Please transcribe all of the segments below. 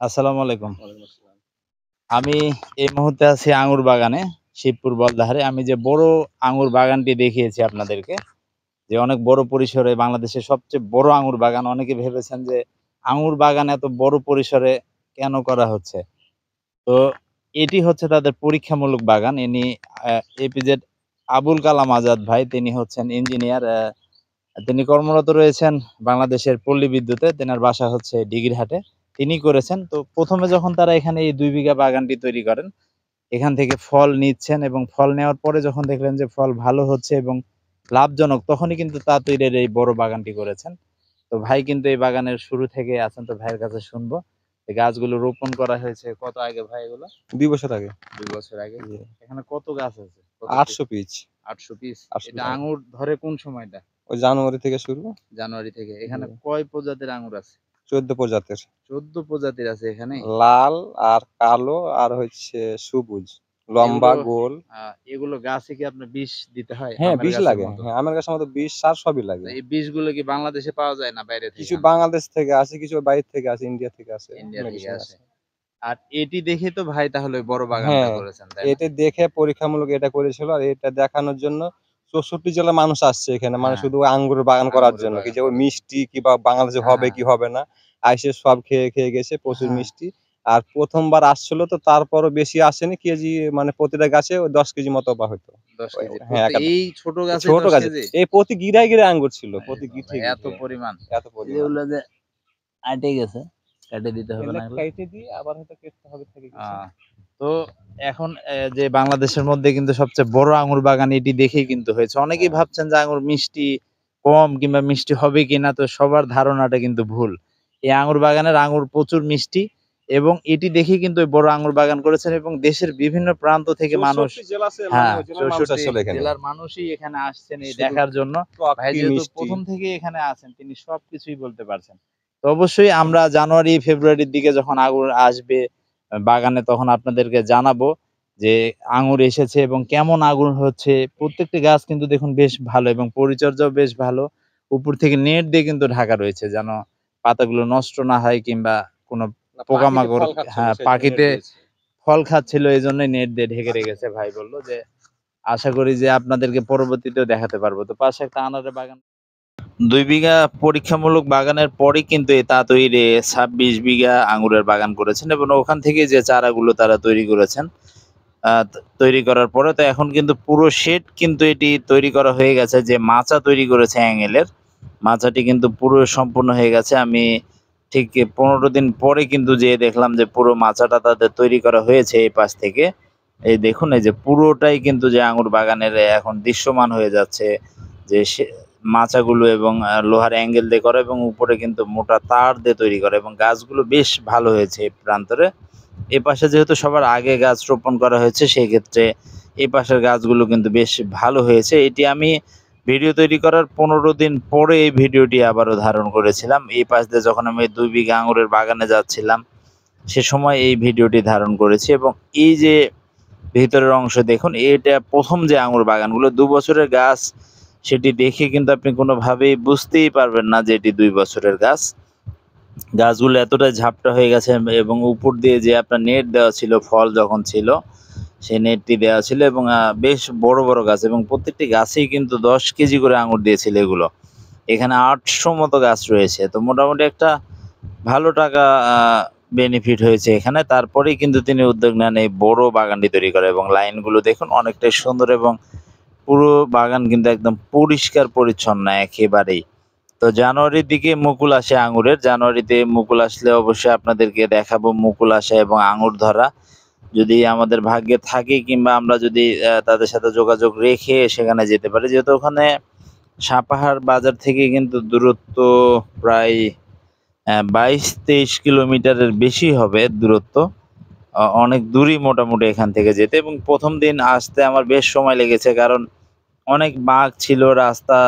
আসসালামু আলাইকুম। ওয়ালাইকুম আসসালাম। আমি এই মুহূর্তে আছি আঙ্গুর বাগানে, শিবপুর বলদাহারে। আমি যে বড় আঙ্গুর বাগানটি দেখিয়েছি আপনাদেরকে, যে অনেক বড় পরিসরে বাংলাদেশের সবচেয়ে বড় আঙ্গুর বাগান। অনেকে ভেবেছেন যে আঙ্গুর বাগান এত বড় পরিসরে কেন করা হচ্ছে? তো এটি হচ্ছে তাদের পরীক্ষামূলক বাগান। ইনি এপিজেড আবুল কালাম আজাদ ভাই, তিনি হচ্ছেন ইঞ্জিনিয়ার। তিনি কর্মরত রয়েছেন বাংলাদেশের পল্লী বিদ্যুতে। তেনার বাসা হচ্ছে দিঘিরহাটে। তিনি করেছেন। তো ১ম এ যখন তারা এখানে এই ২ বিঘা বাগানটি তৈরি করেন, এখান থেকে ফল নিচ্ছেন এবং ফল নেওয়ার পরে যখন দেখলেন যে ফল ভালো হচ্ছে এবং লাভজনক, তখনই কিন্তু তাতইরের এই বড় বাগানটি করেছেন। তো ভাই কিন্তু এই বাগানের শুরু থেকেই আছেন। তো ভাইয়ের কাছে শুনবো। এই গাছগুলো রোপণ করা হয়েছে কত আগে ভাই এগুলো? ২ বছর আগে। ২ বছর আগে। জি। এখানে কত গাছ আছে? কত পিস? ৮০০ পিচ। ৮০০ পিস। ৮০০ এটা পিস আম। আঙ্গুর ধরে কোন সময়টা? ওই জানুয়ারি থেকে শুরু। জানুয়ারি থেকে। এখানে জি। কয় প্রজাতির আঙ্গুর আছে? ১৪ প্রজাতির। ১৪ প্রজাতির আছে এখানে? লাল আর কালো আর হচ্ছে সবুজ। লম্বা, এগুলো গোল। আ এগুলো গাছে কি আপনার বিষ দিতে হয় হ্যাঁ, আমের বিষ গাছের লাগে। মতো? হ্যাঁ, আমের গাছের মতো বিষ, সার সবই তো লাগে। এই বিষগুলো কি বাংলাদেশে পাওয়া যায় না বাইরে থেকে কিছু আনতে হয়? বাংলাদেশ থেকে আসে, কিছু বাইরে থেকে আসে, ইন্ডিয়া থেকে আসে, ইন্ডিয়া থেকে মেডিসিন আসে। আসে। আর এটি দেখেই তো ভাই তাহলে ওই বড় বাগানটা হ্যাঁ, করেছেন, তাই না? এটা দেখে পরীক্ষামূলক এটা করেছিল। আর এটা দেখানোর জন্য ৬৪ জেলার মানুষ আসছে এখানে। মানে হ্যাঁ, শুধু আঙ্গুরের বাগান করার আঙ্গুরের জন্য। কি বাগান যে ওই করার জন্য। মিষ্টি কিংবা বাংলাদেশে হ্যাঁ, হবে হ্যাঁ, কি হবে না। আইসে সব খেয়ে গেছে প্রচুর হ্যাঁ, মিষ্টি। আর ১ম বার আসছিল তো তারপরও বেশি আসেনি। কেজি মানে প্রতিটা গাছে ওই ১০ কেজি মতো বা হইতো। ১০ ওই কেজি। হ্যাঁ, এই ছোট গাছে ছোট ১০ গাছে। কেজি? এই প্রতি গিরায় আঙ্গুর ছিল। এ প্রতি বাবা! এত গিঠে। পরিমাণ। এত পরিমাণ। যেগুলো যে আঁটে গেছে, কেটে দিতে হবে এগুলা না এগুলো? কেটে দিয়ে আবার হয়তো কেটতে হবে থেকে আ কিছু। তো এখন যে বাংলাদেশের মধ্যে কিন্তু সবচেয়ে বড় আঙ্গুর বাগান এটি দেখেই কিন্তু হয়েছে। অনেকেই হ্যাঁ। ভাবছেন যে আঙ্গুর মিষ্টি কম কিংবা মিষ্টি হবে কিনা, তো সবার ধারণাটা কিন্তু ভুল। এই আঙ্গুর বাগানের আঙ্গুর প্রচুর মিষ্টি এবং এটি দেখেই কিন্তু ওই বড় আঙ্গুর বাগান করেছেন এবং দেশের বিভিন্ন প্রান্ত থেকে মানুষ, ৬৪ জেলা আছে মানে হ্যাঁ, ওই জেলার মানুষ ৬৪ আসছিল এখানে। জেলার মানুষই এখানে আসছেন এই শুধু দেখার জন্য। টক ভাই কি যেহেতু মিষ্টি। ১ম থেকেই এখানে আছেন, তিনি সবকিছুই বলতে পারছেন। তো অবশ্যই আমরা জানুয়ারি, ফেব্রুয়ারির দিকে যখন আঙ্গুর আসবে বাগানে, তখন আপনাদেরকে জানাবো যে আঙ্গুর এসেছে এবং কেমন আঙ্গুর হচ্ছে। প্রত্যেকটি গাছ কিন্তু দেখুন বেশ ভালো এবং পরিচর্যাও বেশ ভালো। উপর থেকে নেট দিয়ে কিন্তু ঢাকা রয়েছে যেন পাতাগুলো নষ্ট না হয় কিংবা কোনো না, পাখিতে পোকামাকড়, ফল খাচ্ছিল হ্যাঁ, সেজন্য নেট পাখিতে দিয়েছি। ফল খাচ্ছিল এজন্যই নেট দিয়ে ঢেকে রেখেছে। ভাই বলল যে আশা করি যে আপনাদেরকে পরবর্তীতেও দেখাতে পারবো। তো পাশে একটা আনারের বাগান, ২ বিঘা পরীক্ষামূলক বাগানের পরেই কিন্তু এই তাতইরে ২৬ বিঘা আঙ্গুরের বাগান করেছেন এবং ওখান থেকে যে চারাগুলো তারা তৈরি করেছেন, তৈরি করার পরে তো এখন কিন্তু পুরো শেড কিন্তু এটি তৈরি করা হয়ে গেছে। যে মাচা তৈরি করেছে অ্যাঙ্গেলের, মাচাটি কিন্তু পুরো সম্পূর্ণ হয়ে গেছে। আমি ঠিক ১৫ দিন পরে কিন্তু যেয়ে দেখলাম যে পুরো মাচাটা তাদের তৈরি করা হয়েছে এই পাশ থেকে। এই দেখুন, এই যে পুরোটাই কিন্তু যে আঙ্গুর বাগানের এখন দৃশ্যমান হয়ে যাচ্ছে, যে মাচাগুলো এবং লোহার অ্যাঙ্গেল দিয়ে করা এবং উপরে কিন্তু মোটা তার দিয়ে তৈরি করা এবং গাছগুলো বেশ ভালো হয়েছে এই প্রান্তরে। এপাশে যেহেতু সবার আগে গাছ রোপণ করা হয়েছে, সেই ক্ষেত্রে এই পাশের গাছগুলো কিন্তু বেশ ভালো হয়েছে। এটি আমি ভিডিও তৈরি করার ১৫ দিন পরে এই ভিডিওটি আবারও ধারণ করেছিলাম। এই পাশ দিয়ে যখন আমি ২ বিঘা আঙ্গুরের বাগানে যাচ্ছিলাম, সে সময় এই ভিডিওটি ধারণ করেছি এবং এই যে ভিতরের অংশ দেখুন, এটা ১ম যে আঙ্গুর বাগানগুলো ২ বছরের গাছ, সেটি দেখে কিন্তু আপনি কোনোভাবেই বুঝতেই পারবেন না যে এটি ২ বছরের গাছ। গাছগুলো এতটাই ঝাপটা হয়ে গেছে এবং উপর দিয়ে যে আপনার নেট দেওয়া ছিল ফল যখন ছিল, সেই নেটটি দেওয়া ছিল এবং বেশ বড় বড় গাছ এবং প্রত্যেকটি গাছেই কিন্তু ১০ কেজি করে আঙুর দিয়েছিল এগুলো। এখানে ৮০০ মতো গাছ রয়েছে। তো মোটামুটি একটা ভালো টাকা বেনিফিট হয়েছে এখানে। তারপরেই কিন্তু তিনি উদ্যোগ নেন এই বড় বাগানটি তৈরি করা এবং লাইনগুলো দেখুন অনেকটাই সুন্দর এবং পুরো বাগান কিন্তু একদম পরিষ্কার পরিচ্ছন্ন একেবারেই। তো জানুয়ারির দিকে মুকুল আসে আঙুরের। জানুয়ারিতে মুকুল আসলে অবশ্যই আপনাদেরকে দেখাবো মুকুল আসা এবং আঙুর ধরা। যদি আমাদের ভাগ্যে থাকে কিংবা আমরা যদি তাদের সাথে যোগাযোগ রেখে সেখানে যেতে পারি। যেহেতু ওখানে সাপাহার বাজার থেকে কিন্তু দূরত্ব প্রায় ২২-২৩ কিলোমিটারের বেশি হবে দূরত্ব। অনেক দূরই মোটামুটি এখান থেকে যেতে এবং ১ম দিন আসতে আমার বেশ সময় লেগেছে। কারণ অনেক বাঁক ছিল রাস্তা,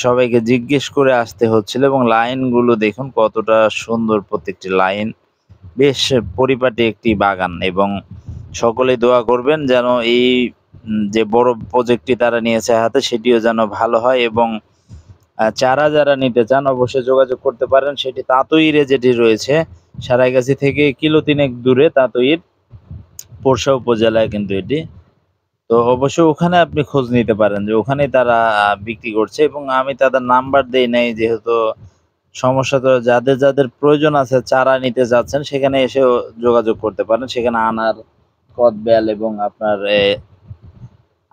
সবাইকে জিজ্ঞেস করে আসতে হচ্ছিল এবং লাইনগুলো দেখুন কতটা সুন্দর প্রত্যেকটি লাইন। বেশ পরিপাটি একটি বাগান এবং সকলেই দোয়া করবেন যেন এই যে বড় প্রজেক্টটি তারা নিয়েছে হাতে, সেটিও যেন ভালো হয় এবং চারা যারা নিতে চান অবশ্যই যোগাযোগ করতে পারেন। সেটি তাতইরে যেটি রয়েছে সারাইগাছি থেকে কিলো 3 দূরে তাতইর পোরশা উপজেলায় কিন্তু এটি। তো অবশ্যই ওখানে আপনি খোঁজ নিতে পারেন যে ওখানেই তারা বিক্রি করছে, এবং আমি তাদের নাম্বার দেই নাই যেহেতু সমস্যা। তো যাদের প্রয়োজন আছে চারা নিতে যাচ্ছেন সেখানে এসেও যোগাযোগ করতে পারেন। সেখানে আনার, কদবেল এবং আপনার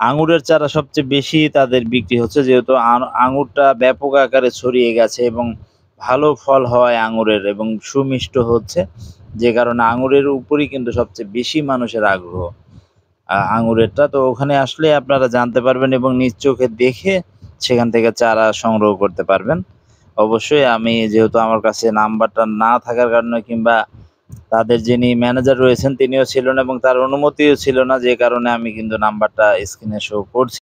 আঙুরের চারা সবচেয়ে বেশি তাদের বিক্রি হচ্ছে, যেহেতু আঙুরটা ব্যাপক আকারে ছড়িয়ে গেছে এবং ভালো ফল হয় আঙুরের এবং সুমিষ্ট হচ্ছে, যে কারণে আঙুরের উপরই কিন্তু সবচেয়ে বেশি মানুষের আগ্রহ আঙুরেরটা। তো ওখানে আসলে আপনারা জানতে পারবেন এবং নিজ চোখে দেখে সেখান থেকে চারা সংগ্রহ করতে পারবেন। অবশ্যই আমি যেহেতু আমার কাছে নাম্বারটা না থাকার কারণে কিংবা তাদের যিনি ম্যানেজার রয়েছেন তিনিও ছিল না এবং তার অনুমতিও ছিল না, যে কারণে আমি কিন্তু নাম্বারটা স্ক্রিনে শো করছি।